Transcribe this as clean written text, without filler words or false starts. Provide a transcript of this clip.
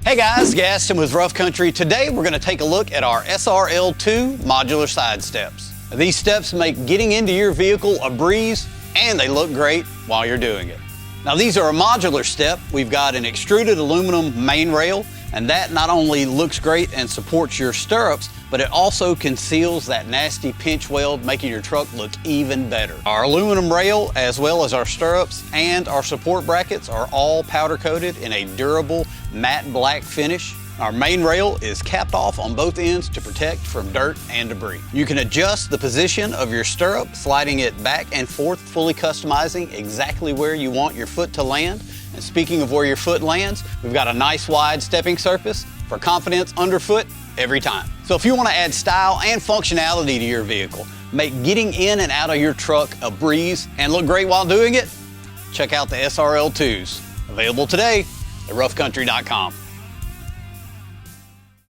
Hey guys, Gaston with Rough Country. Today we're going to take a look at our SRL2 modular side steps. These steps make getting into your vehicle a breeze, and they look great while you're doing it. Now these are a modular step. We've got an extruded aluminum main rail, and that not only looks great and supports your stirrups, but it also conceals that nasty pinch weld, making your truck look even better. Our aluminum rail, as well as our stirrups and our support brackets, are all powder coated in a durable matte black finish. Our main rail is capped off on both ends to protect from dirt and debris. You can adjust the position of your stirrup, sliding it back and forth, fully customizing exactly where you want your foot to land. And speaking of where your foot lands, we've got a nice wide stepping surface for confidence underfoot every time. So if you want to add style and functionality to your vehicle, make getting in and out of your truck a breeze and look great while doing it, check out the SRL2s. Available today at roughcountry.com.